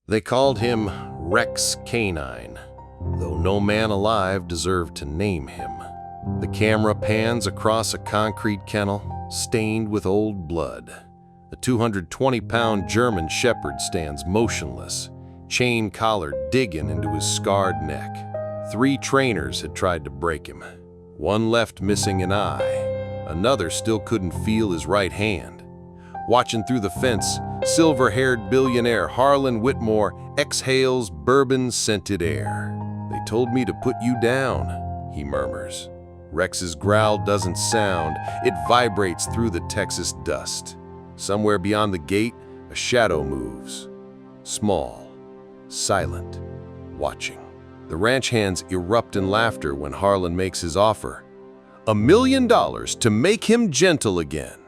They called him Rex Canine, though no man alive deserved to name him. The camera pans across a concrete kennel, stained with old blood. A 220-pound German shepherd stands motionless, chain collar digging into his scarred neck. 3 trainers had tried to break him. One left missing an eye. Another still couldn't feel his right hand. Watching through the fence, silver-haired billionaire Harlan Whitmore exhales bourbon-scented air. "They told me to put you down," he murmurs. Rex's growl doesn't sound, it vibrates through the Texas dust. Somewhere beyond the gate, a shadow moves. Small, silent, watching. The ranch hands erupt in laughter when Harlan makes his offer. $1 million to make him gentle again.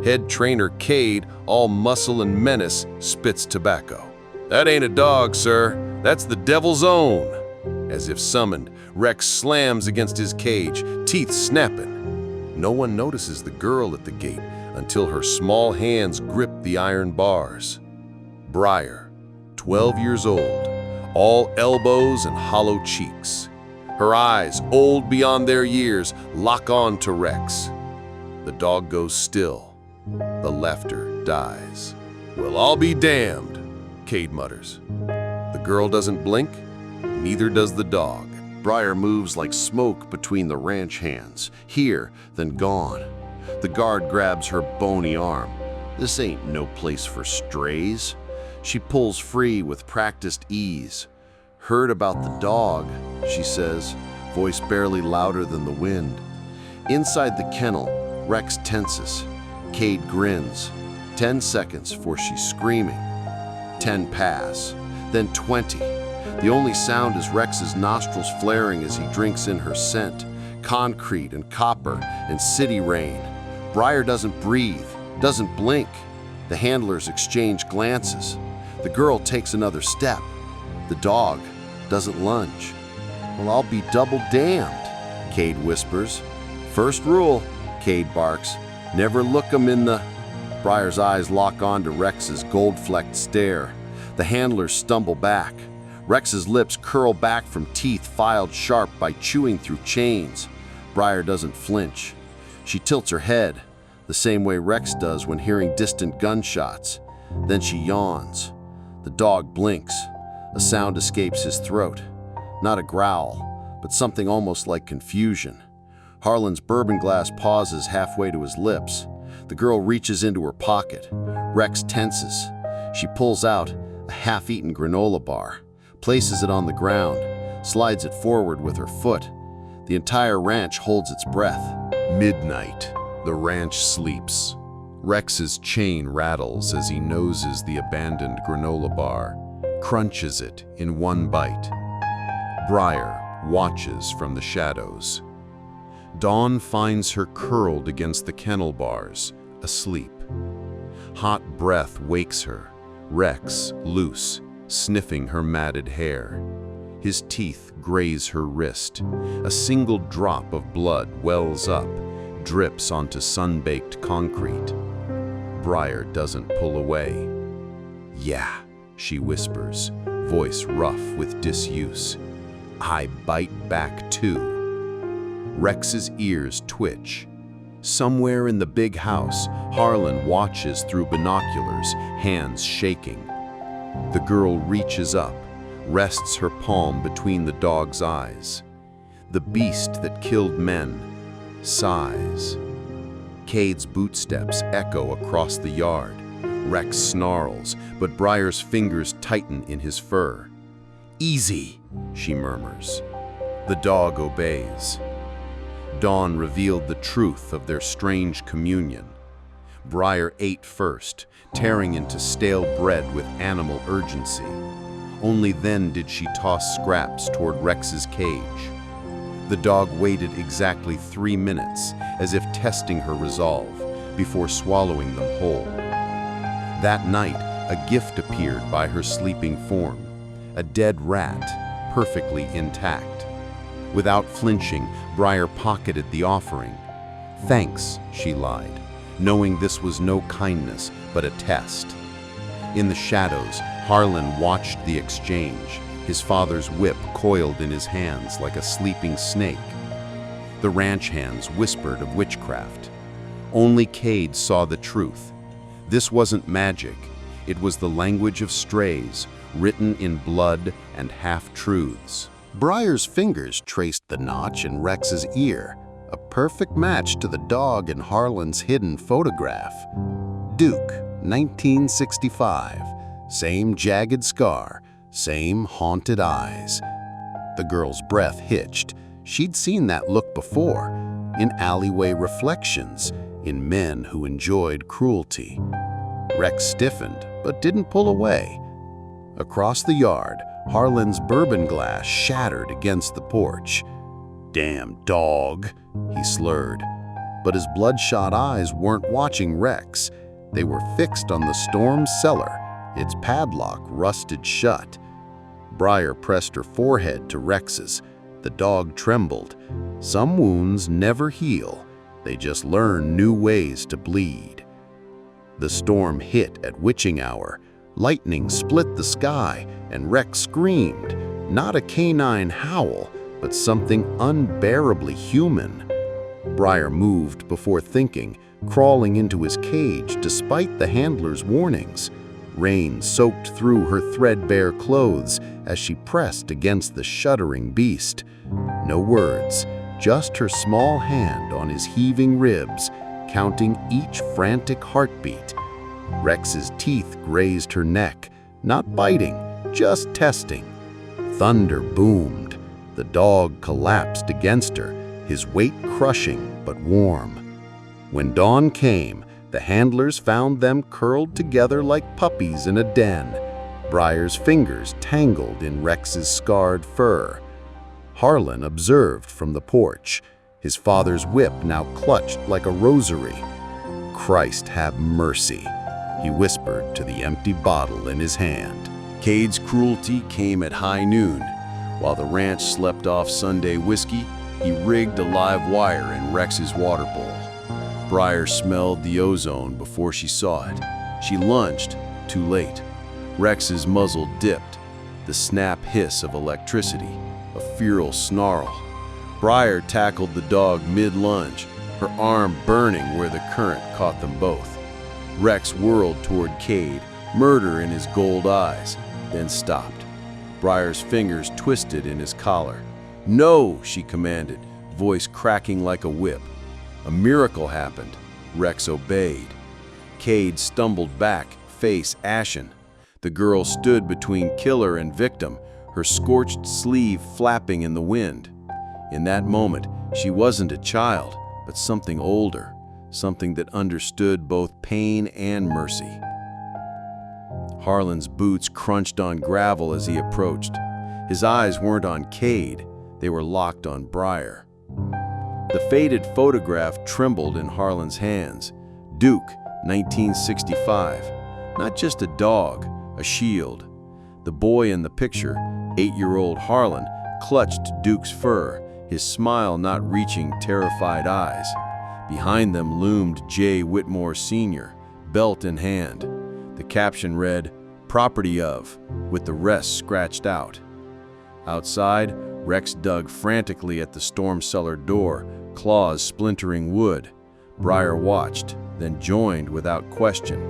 Head trainer Cade, all muscle and menace, spits tobacco. "That ain't a dog, sir. That's the devil's own." As if summoned, Rex slams against his cage, teeth snapping. No one notices the girl at the gate until her small hands grip the iron bars. Briar, 12 years old, all elbows and hollow cheeks. Her eyes, old beyond their years, lock on to Rex. The dog goes still. The laughter dies. "Well, I'll be damned," Cade mutters. The girl doesn't blink, neither does the dog. Briar moves like smoke between the ranch hands, here, then gone. The guard grabs her bony arm. This ain't no place for strays. She pulls free with practiced ease. "Heard about the dog," she says, voice barely louder than the wind. Inside the kennel, Rex tenses. Cade grins. 10 seconds before she's screaming. 10 pass, then 20. The only sound is Rex's nostrils flaring as he drinks in her scent. Concrete and copper and city rain. Briar doesn't breathe, doesn't blink. The handlers exchange glances. The girl takes another step. The dog doesn't lunge. "Well, I'll be double damned," Cade whispers. "First rule," Cade barks, "never look 'em in the—" Briar's eyes lock on to Rex's gold-flecked stare. The handlers stumble back. Rex's lips curl back from teeth filed sharp by chewing through chains. Briar doesn't flinch. She tilts her head, the same way Rex does when hearing distant gunshots. Then she yawns. The dog blinks. A sound escapes his throat. Not a growl, but something almost like confusion. Harlan's bourbon glass pauses halfway to his lips. The girl reaches into her pocket. Rex tenses. She pulls out a half-eaten granola bar, places it on the ground, slides it forward with her foot. The entire ranch holds its breath. Midnight. The ranch sleeps. Rex's chain rattles as he noses the abandoned granola bar, crunches it in one bite. Briar watches from the shadows. Dawn finds her curled against the kennel bars, asleep. Hot breath wakes her, Rex loose, sniffing her matted hair. His teeth graze her wrist. A single drop of blood wells up, drips onto sun-baked concrete. Briar doesn't pull away. "Yeah," she whispers, voice rough with disuse. "I bite back too." Rex's ears twitch. Somewhere in the big house, Harlan watches through binoculars, hands shaking. The girl reaches up, rests her palm between the dog's eyes. The beast that killed men sighs. Cade's bootsteps echo across the yard. Rex snarls, but Briar's fingers tighten in his fur. "Easy," she murmurs. The dog obeys. Dawn revealed the truth of their strange communion. Briar ate first, tearing into stale bread with animal urgency. Only then did she toss scraps toward Rex's cage. The dog waited exactly 3 minutes, as if testing her resolve, before swallowing them whole. That night, a gift appeared by her sleeping form, a dead rat, perfectly intact. Without flinching, Briar pocketed the offering. "Thanks," she lied, knowing this was no kindness, but a test. In the shadows, Harlan watched the exchange, his father's whip coiled in his hands like a sleeping snake. The ranch hands whispered of witchcraft. Only Cade saw the truth. This wasn't magic. It was the language of strays, written in blood and half-truths. Briar's fingers traced the notch in Rex's ear, a perfect match to the dog in Harlan's hidden photograph. Duke, 1965. Same jagged scar, same haunted eyes. The girl's breath hitched. She'd seen that look before, in alleyway reflections, in men who enjoyed cruelty. Rex stiffened, but didn't pull away. Across the yard, Harlan's bourbon glass shattered against the porch. "Damn dog," he slurred. But his bloodshot eyes weren't watching Rex. They were fixed on the storm cellar, its padlock rusted shut. Briar pressed her forehead to Rex's. The dog trembled. Some wounds never heal. They just learn new ways to bleed. The storm hit at witching hour. Lightning split the sky, and Rex screamed. Not a canine howl, but something unbearably human. Briar moved before thinking, crawling into his cage despite the handler's warnings. Rain soaked through her threadbare clothes as she pressed against the shuddering beast. No words, just her small hand on his heaving ribs, counting each frantic heartbeat. Rex's teeth grazed her neck, not biting, just testing. Thunder boomed. The dog collapsed against her, his weight crushing but warm. When dawn came, the handlers found them curled together like puppies in a den, Briar's fingers tangled in Rex's scarred fur. Harlan observed from the porch, his father's whip now clutched like a rosary. "Christ have mercy," he whispered to the empty bottle in his hand. Cade's cruelty came at high noon. While the ranch slept off Sunday whiskey, he rigged a live wire in Rex's water bowl. Briar smelled the ozone before she saw it. She lunged, too late. Rex's muzzle dipped, the snap hiss of electricity, a feral snarl. Briar tackled the dog mid-lunge, her arm burning where the current caught them both. Rex whirled toward Cade, murder in his gold eyes, then stopped. Briar's fingers twisted in his collar. "No," she commanded, voice cracking like a whip. A miracle happened. Rex obeyed. Cade stumbled back, face ashen. The girl stood between killer and victim, her scorched sleeve flapping in the wind. In that moment, she wasn't a child, but something older, something that understood both pain and mercy. Harlan's boots crunched on gravel as he approached. His eyes weren't on Cade, they were locked on Briar. The faded photograph trembled in Harlan's hands. Duke, 1965. Not just a dog, a shield. The boy in the picture, 8-year-old Harlan, clutched Duke's fur, his smile not reaching terrified eyes. Behind them loomed J. Whitmore Sr., belt in hand. The caption read, "Property of," with the rest scratched out. Outside, Rex dug frantically at the storm cellar door, claws splintering wood. Briar watched, then joined without question.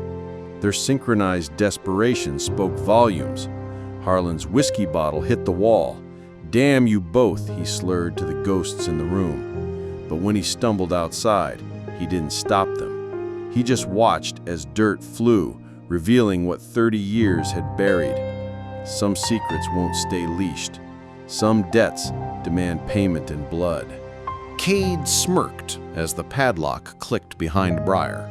Their synchronized desperation spoke volumes. Harlan's whiskey bottle hit the wall. "Damn you both," he slurred to the ghosts in the room. But when he stumbled outside, he didn't stop them. He just watched as dirt flew, revealing what 30 years had buried. Some secrets won't stay leashed. Some debts demand payment in blood. Cade smirked as the padlock clicked behind Briar.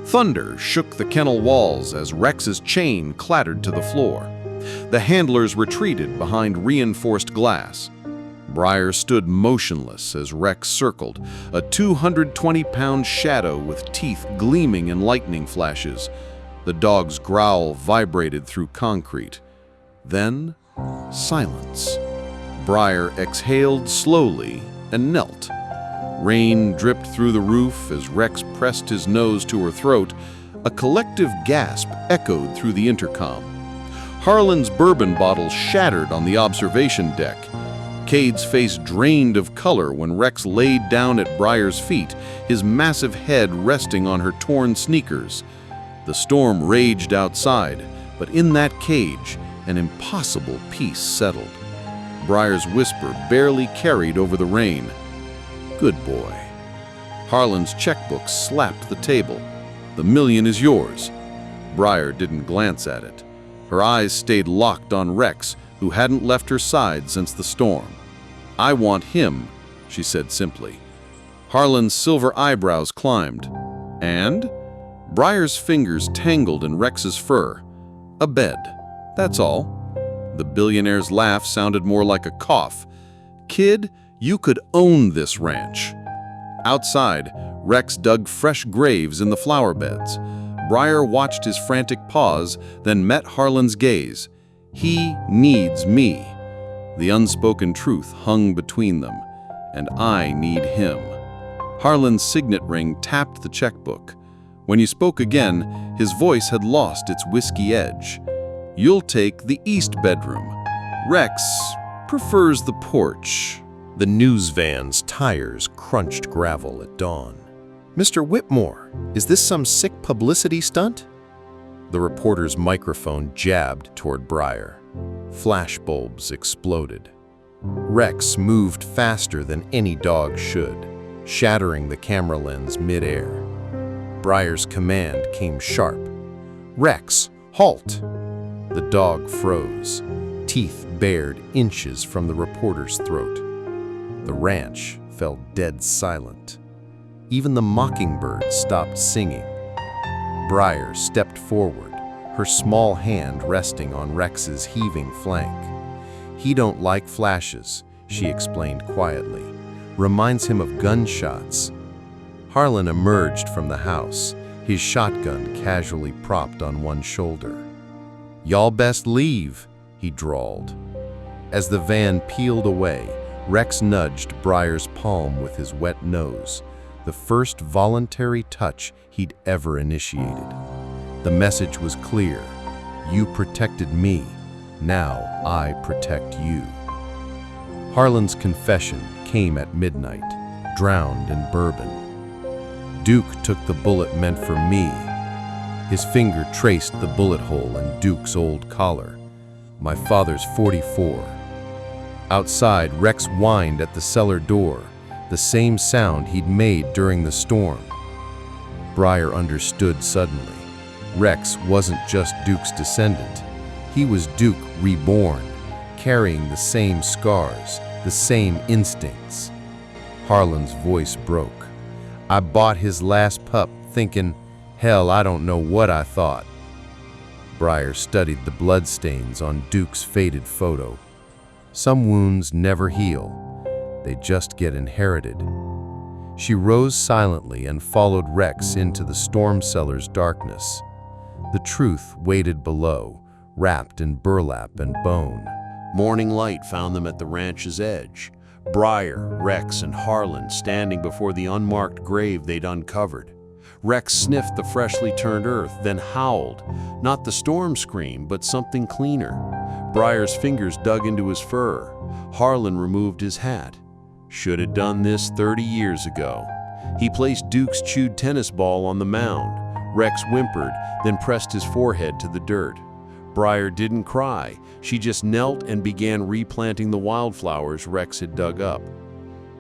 Thunder shook the kennel walls as Rex's chain clattered to the floor. The handlers retreated behind reinforced glass. Briar stood motionless as Rex circled, a 220-pound shadow with teeth gleaming in lightning flashes. The dog's growl vibrated through concrete. Then, silence. Briar exhaled slowly and knelt. Rain dripped through the roof as Rex pressed his nose to her throat. A collective gasp echoed through the intercom. Harlan's bourbon bottle shattered on the observation deck. Cade's face drained of color when Rex laid down at Briar's feet, his massive head resting on her torn sneakers. The storm raged outside, but in that cage, an impossible peace settled. Briar's whisper barely carried over the rain. "Good boy." Harlan's checkbook slapped the table. "The million is yours." Briar didn't glance at it. Her eyes stayed locked on Rex, who hadn't left her side since the storm. "I want him," she said simply. Harlan's silver eyebrows climbed. "And?" Briar's fingers tangled in Rex's fur. "A bed. That's all." The billionaire's laugh sounded more like a cough. "Kid, you could own this ranch." Outside, Rex dug fresh graves in the flower beds. Briar watched his frantic pause, then met Harlan's gaze. "He needs me." The unspoken truth hung between them. "And I need him." Harlan's signet ring tapped the checkbook. When he spoke again, his voice had lost its whiskey edge. "You'll take the east bedroom. Rex prefers the porch." The news van's tires crunched gravel at dawn. "Mr. Whitmore, is this some sick publicity stunt?" The reporter's microphone jabbed toward Briar. Flashbulbs exploded. Rex moved faster than any dog should, shattering the camera lens mid-air. Briar's command came sharp. "Rex, halt!" The dog froze, teeth bared inches from the reporter's throat. The ranch fell dead silent. Even the mockingbird stopped singing. Briar stepped forward, her small hand resting on Rex's heaving flank. "He don't like flashes," she explained quietly. "Reminds him of gunshots." Harlan emerged from the house, his shotgun casually propped on one shoulder. "Y'all best leave," he drawled. As the van peeled away, Rex nudged Briar's palm with his wet nose, the first voluntary touch he'd ever initiated. The message was clear. "You protected me. Now I protect you." Harlan's confession came at midnight, drowned in bourbon. "Duke took the bullet meant for me." His finger traced the bullet hole in Duke's old collar. "My father's 44. Outside, Rex whined at the cellar door, the same sound he'd made during the storm. Briar understood suddenly. Rex wasn't just Duke's descendant. He was Duke reborn, carrying the same scars, the same instincts. Harlan's voice broke. "I bought his last pup thinking, hell, I don't know what I thought." Briar studied the bloodstains on Duke's faded photo. Some wounds never heal. They just get inherited. She rose silently and followed Rex into the storm cellar's darkness. The truth waited below, wrapped in burlap and bone. Morning light found them at the ranch's edge. Briar, Rex, and Harlan standing before the unmarked grave they'd uncovered. Rex sniffed the freshly turned earth, then howled. Not the storm scream, but something cleaner. Briar's fingers dug into his fur. Harlan removed his hat. Should have done this 30 years ago. He placed Duke's chewed tennis ball on the mound. Rex whimpered, then pressed his forehead to the dirt. Briar didn't cry. She just knelt and began replanting the wildflowers Rex had dug up.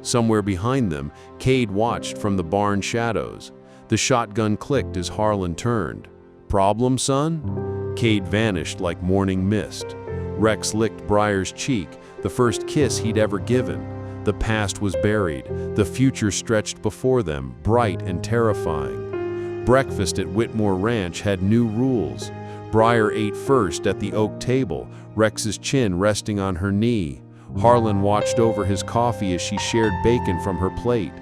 Somewhere behind them, Cade watched from the barn shadows. The shotgun clicked as Harlan turned. "Problem, son?" Cade vanished like morning mist. Rex licked Briar's cheek, the first kiss he'd ever given. The past was buried. The future stretched before them, bright and terrifying. Breakfast at Whitmore Ranch had new rules. Briar ate first at the oak table, Rex's chin resting on her knee. Harlan watched over his coffee as she shared bacon from her plate.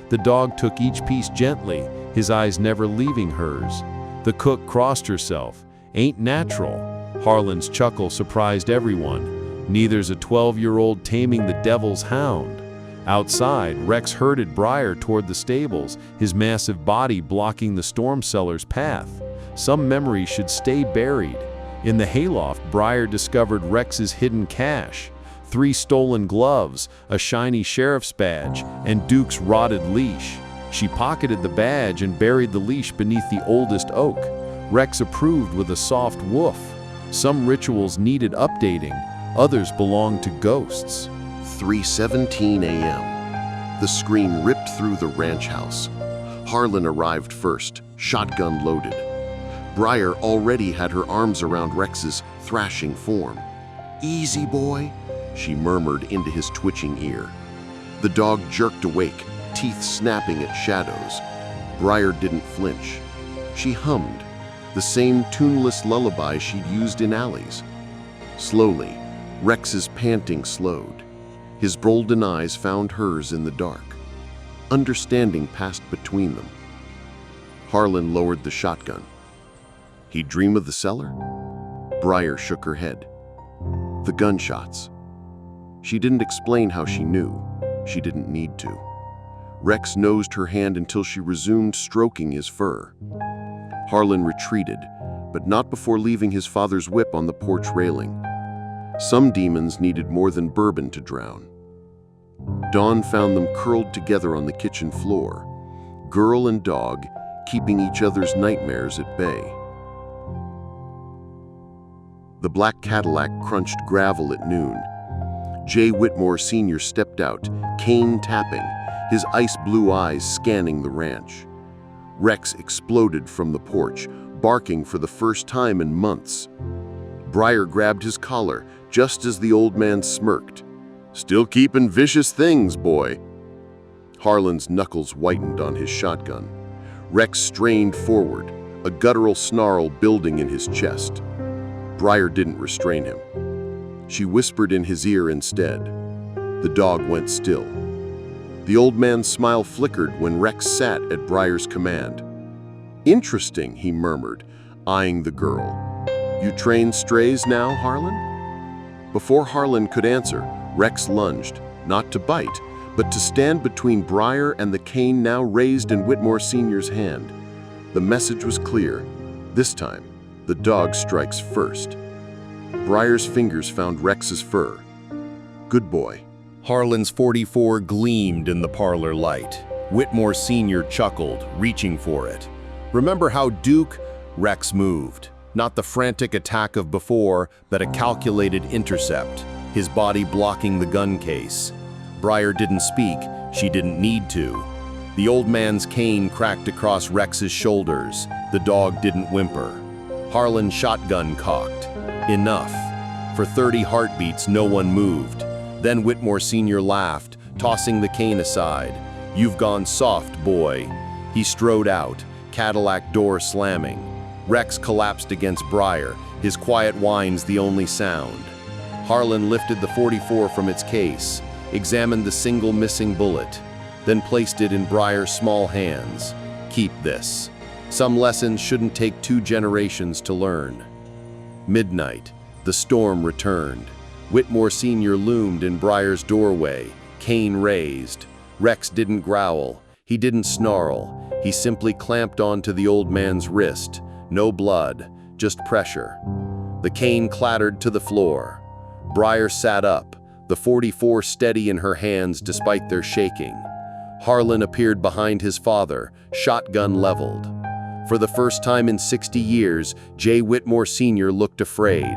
The dog took each piece gently, his eyes never leaving hers. The cook crossed herself. "Ain't natural." Harlan's chuckle surprised everyone. Neither's a 12-year-old taming the devil's hound. Outside, Rex herded Briar toward the stables, his massive body blocking the storm cellar's path. Some memories should stay buried. In the hayloft, Briar discovered Rex's hidden cache: 3 stolen gloves, a shiny sheriff's badge, and Duke's rotted leash. She pocketed the badge and buried the leash beneath the oldest oak. Rex approved with a soft woof. Some rituals needed updating, others belonged to ghosts. 3:17 a.m. The scream ripped through the ranch house. Harlan arrived first, shotgun loaded. Briar already had her arms around Rex's thrashing form. "Easy, boy," she murmured into his twitching ear. The dog jerked awake, teeth snapping at shadows. Briar didn't flinch. She hummed, the same tuneless lullaby she'd used in alleys. Slowly, Rex's panting slowed. His golden eyes found hers in the dark. Understanding passed between them. Harlan lowered the shotgun. "He'd dream of the cellar?" Briar shook her head. "The gunshots." She didn't explain how she knew. She didn't need to. Rex nosed her hand until she resumed stroking his fur. Harlan retreated, but not before leaving his father's whip on the porch railing. Some demons needed more than bourbon to drown. Dawn found them curled together on the kitchen floor, girl and dog keeping each other's nightmares at bay. The black Cadillac crunched gravel at noon. Jay Whitmore Sr. stepped out, cane tapping, his ice-blue eyes scanning the ranch. Rex exploded from the porch, barking for the first time in months. Briar grabbed his collar just as the old man smirked. "Still keeping vicious things, boy." Harlan's knuckles whitened on his shotgun. Rex strained forward, a guttural snarl building in his chest. Briar didn't restrain him. She whispered in his ear instead. The dog went still. The old man's smile flickered when Rex sat at Briar's command. "Interesting," he murmured, eyeing the girl. "You train strays now, Harlan?" Before Harlan could answer, Rex lunged, not to bite, but to stand between Briar and the cane now raised in Whitmore Sr.'s hand. The message was clear. This time, the dog strikes first. Briar's fingers found Rex's fur. "Good boy." Harlan's .44 gleamed in the parlor light. Whitmore Sr. chuckled, reaching for it. "Remember how Duke?" Rex moved. Not the frantic attack of before, but a calculated intercept, his body blocking the gun case. Briar didn't speak. She didn't need to. The old man's cane cracked across Rex's shoulders. The dog didn't whimper. Harlan's shotgun cocked. Enough. For 30 heartbeats, no one moved. Then Whitmore Sr. laughed, tossing the cane aside. "You've gone soft, boy." He strode out, Cadillac door slamming. Rex collapsed against Briar, his quiet whines the only sound. Harlan lifted the .44 from its case, examined the single missing bullet, then placed it in Briar's small hands. "Keep this. Some lessons shouldn't take 2 generations to learn." Midnight. The storm returned. Whitmore Sr. loomed in Briar's doorway, cane raised. Rex didn't growl. He didn't snarl. He simply clamped onto the old man's wrist. No blood, just pressure. The cane clattered to the floor. Briar sat up, the .44 steady in her hands despite their shaking. Harlan appeared behind his father, shotgun leveled. For the first time in 60 years, Jay Whitmore Sr. looked afraid.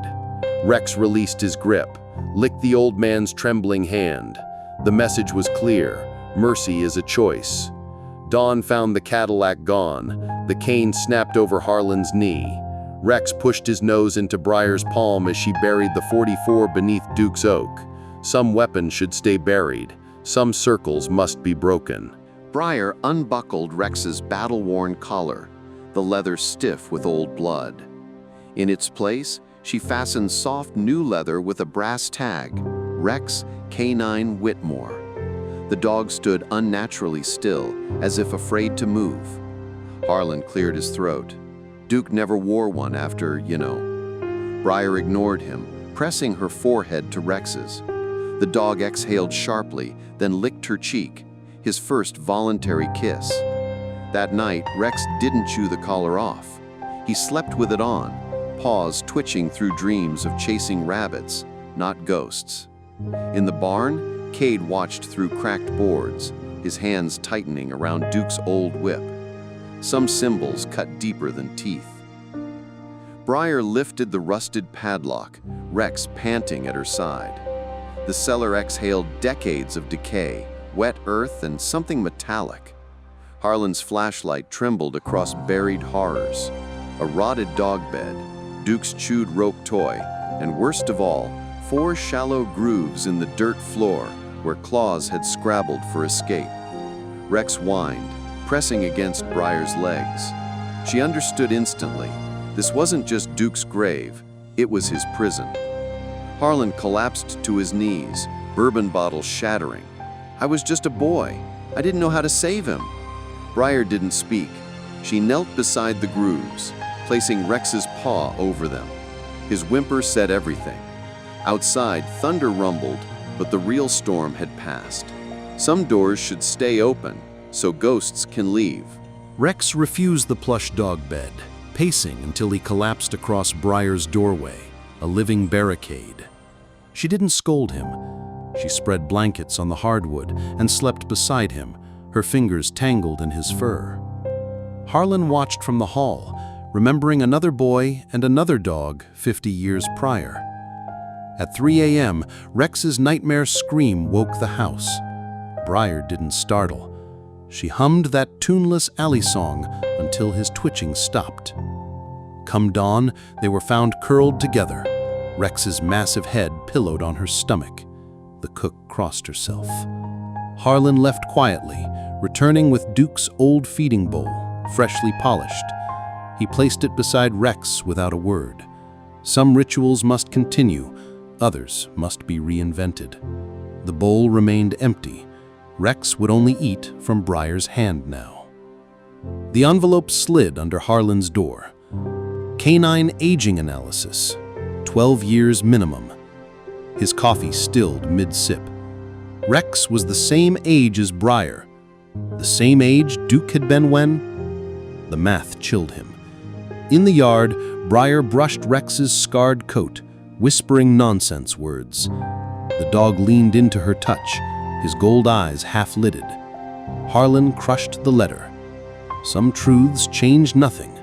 Rex released his grip, licked the old man's trembling hand. The message was clear: mercy is a choice. Dawn found the Cadillac gone. The cane snapped over Harlan's knee. Rex pushed his nose into Briar's palm as she buried the .44 beneath Duke's oak. Some weapons should stay buried. Some circles must be broken. Briar unbuckled Rex's battle-worn collar, the leather stiff with old blood. In its place, she fastened soft new leather with a brass tag, Rex K9 Whitmore. The dog stood unnaturally still, as if afraid to move. Harlan cleared his throat. Duke never wore one after, Briar ignored him, pressing her forehead to Rex's. The dog exhaled sharply, then licked her cheek, his first voluntary kiss. That night, Rex didn't chew the collar off. He slept with it on, paws twitching through dreams of chasing rabbits, not ghosts. In the barn, Cade watched through cracked boards, his hands tightening around Duke's old whip. Some symbols cut deeper than teeth. Briar lifted the rusted padlock, Rex panting at her side. The cellar exhaled decades of decay, wet earth, and something metallic. Harlan's flashlight trembled across buried horrors. A rotted dog bed, Duke's chewed rope toy, and worst of all, 4 shallow grooves in the dirt floor where claws had scrabbled for escape. Rex whined, pressing against Briar's legs. She understood instantly. This wasn't just Duke's grave, it was his prison. Harlan collapsed to his knees, bourbon bottle shattering. I was just a boy. I didn't know how to save him. Briar didn't speak. She knelt beside the grooves, placing Rex's paw over them. His whimper said everything. Outside, thunder rumbled, but the real storm had passed. Some doors should stay open, so ghosts can leave. Rex refused the plush dog bed, pacing until he collapsed across Briar's doorway, a living barricade. She didn't scold him. She spread blankets on the hardwood and slept beside him, her fingers tangled in his fur. Harlan watched from the hall, remembering another boy and another dog 50 years prior. At 3 a.m., Rex's nightmare scream woke the house. Briar didn't startle. She hummed that tuneless alley song until his twitching stopped. Come dawn, they were found curled together, Rex's massive head pillowed on her stomach. The cook crossed herself. Harlan left quietly, returning with Duke's old feeding bowl, freshly polished. He placed it beside Rex without a word. Some rituals must continue, others must be reinvented. The bowl remained empty. Rex would only eat from Briar's hand now. The envelope slid under Harlan's door. Canine aging analysis, 12 years minimum. His coffee stilled mid-sip. Rex was the same age as Briar, the same age Duke had been when? The math chilled him. In the yard, Briar brushed Rex's scarred coat, whispering nonsense words. The dog leaned into her touch, his gold eyes half-lidded. Harlan crushed the letter. Some truths changed nothing.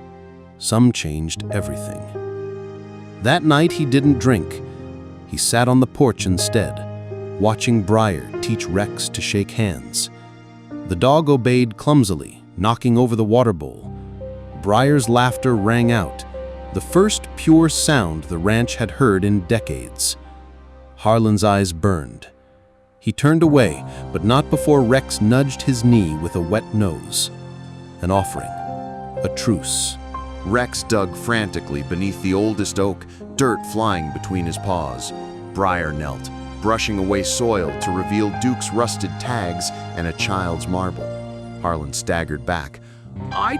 Some changed everything. That night he didn't drink. He sat on the porch instead, watching Briar teach Rex to shake hands. The dog obeyed clumsily, knocking over the water bowl. Briar's laughter rang out, the first pure sound the ranch had heard in decades. Harlan's eyes burned. He turned away, but not before Rex nudged his knee with a wet nose. An offering, a truce. Rex dug frantically beneath the oldest oak, dirt flying between his paws. Briar knelt, brushing away soil to reveal Duke's rusted tags and a child's marble. Harlan staggered back. I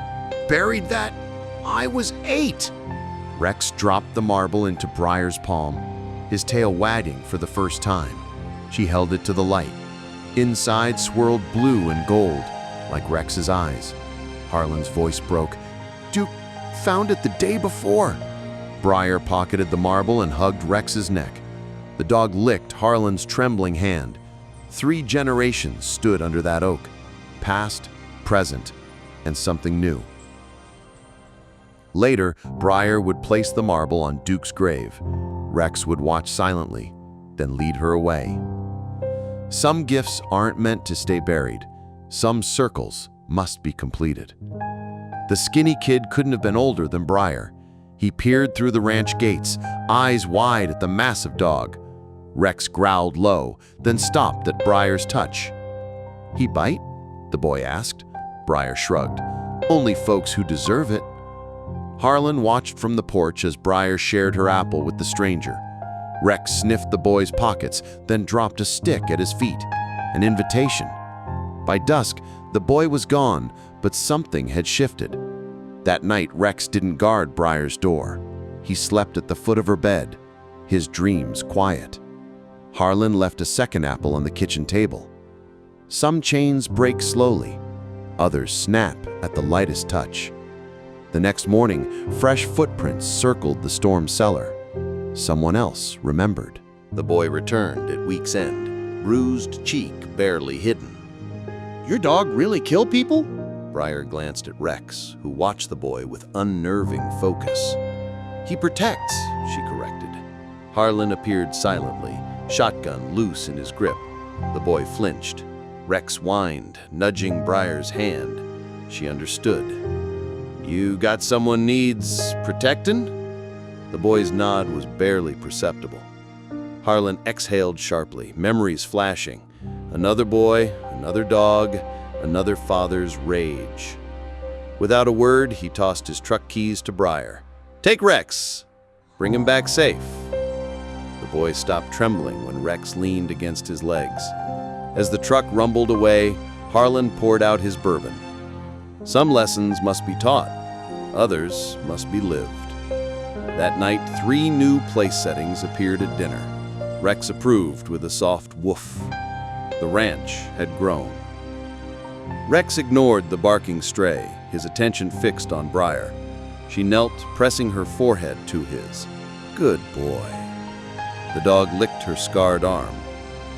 buried that. I was 8. Rex dropped the marble into Briar's palm, his tail wagging for the first time. She held it to the light. Inside swirled blue and gold, like Rex's eyes. Harlan's voice broke. Duke found it the day before. Briar pocketed the marble and hugged Rex's neck. The dog licked Harlan's trembling hand. 3 generations stood under that oak. Past, present, and something new. Later, Briar would place the marble on Duke's grave. Rex would watch silently, then lead her away. Some gifts aren't meant to stay buried. Some circles must be completed. The skinny kid couldn't have been older than Briar. He peered through the ranch gates, eyes wide at the massive dog. Rex growled low, then stopped at Briar's touch. He bite? The boy asked. Briar shrugged. Only folks who deserve it. Harlan watched from the porch as Briar shared her apple with the stranger. Rex sniffed the boy's pockets, then dropped a stick at his feet. An invitation. By dusk, the boy was gone, but something had shifted. That night, Rex didn't guard Briar's door. He slept at the foot of her bed, his dreams quiet. Harlan left a second apple on the kitchen table. Some chains break slowly, others snap at the lightest touch. The next morning, fresh footprints circled the storm cellar. Someone else remembered. The boy returned at week's end, bruised cheek barely hidden. Your dog really kill people? Briar glanced at Rex, who watched the boy with unnerving focus. He protects, she corrected. Harlan appeared silently, shotgun loose in his grip. The boy flinched. Rex whined, nudging Briar's hand. She understood. You got someone needs protectin'? The boy's nod was barely perceptible. Harlan exhaled sharply, memories flashing. Another boy, another dog, another father's rage. Without a word, he tossed his truck keys to Briar. Take Rex. Bring him back safe. The boy stopped trembling when Rex leaned against his legs. As the truck rumbled away, Harlan poured out his bourbon. Some lessons must be taught, others must be lived. That night, 3 new place settings appeared at dinner. Rex approved with a soft woof. The ranch had grown. Rex ignored the barking stray, his attention fixed on Briar. She knelt, pressing her forehead to his. Good boy. The dog licked her scarred arm,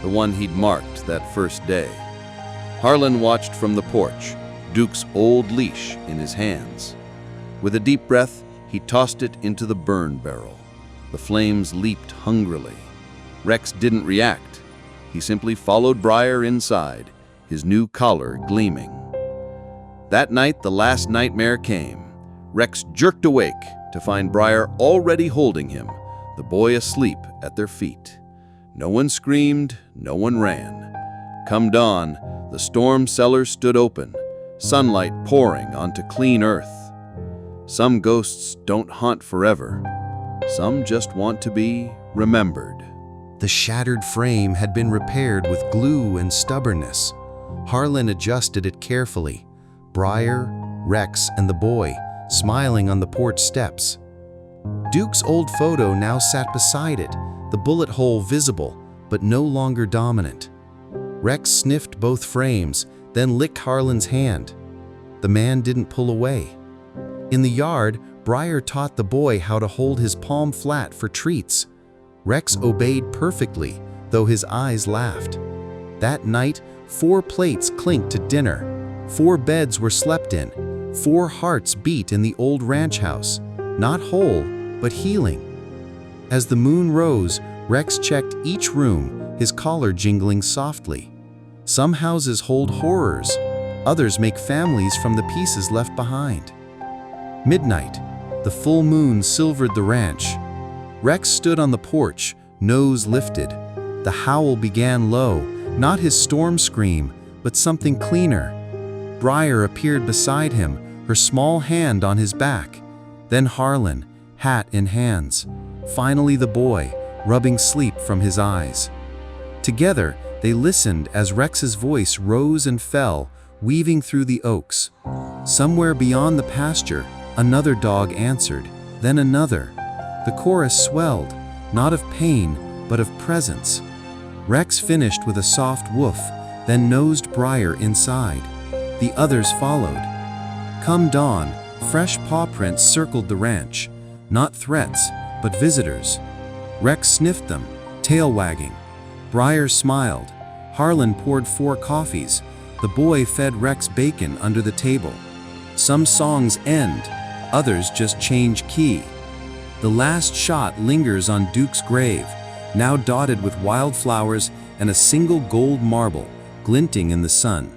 the one he'd marked that first day. Harlan watched from the porch, Duke's old leash in his hands. With a deep breath, he tossed it into the burn barrel. The flames leaped hungrily. Rex didn't react. He simply followed Briar inside, his new collar gleaming. That night, the last nightmare came. Rex jerked awake to find Briar already holding him, the boy asleep at their feet. No one screamed, no one ran. Come dawn, the storm cellar stood open, sunlight pouring onto clean earth. Some ghosts don't haunt forever. Some just want to be remembered. The shattered frame had been repaired with glue and stubbornness. Harlan adjusted it carefully. Briar, Rex, and the boy smiling on the porch steps. Duke's old photo now sat beside it, the bullet hole visible, but no longer dominant. Rex sniffed both frames, then licked Harlan's hand. The man didn't pull away. In the yard, Briar taught the boy how to hold his palm flat for treats. Rex obeyed perfectly, though his eyes laughed. That night, 4 plates clinked to dinner. 4 beds were slept in. 4 hearts beat in the old ranch house, not whole, but healing. As the moon rose, Rex checked each room, his collar jingling softly. Some houses hold horrors, others make families from the pieces left behind. Midnight, the full moon silvered the ranch. Rex stood on the porch, nose lifted. The howl began low, not his storm scream, but something cleaner. Briar appeared beside him, her small hand on his back. Then Harlan, hat in hands. Finally the boy, rubbing sleep from his eyes. Together, they listened as Rex's voice rose and fell, weaving through the oaks. Somewhere beyond the pasture, another dog answered, then another. The chorus swelled, not of pain, but of presence. Rex finished with a soft woof, then nosed Briar inside. The others followed. Come dawn, fresh paw prints circled the ranch. Not threats, but visitors. Rex sniffed them, tail wagging. Briar smiled. Harlan poured 4 coffees. The boy fed Rex bacon under the table. Some songs end, others just change key. The last shot lingers on Duke's grave, now dotted with wildflowers and a single gold marble glinting in the sun.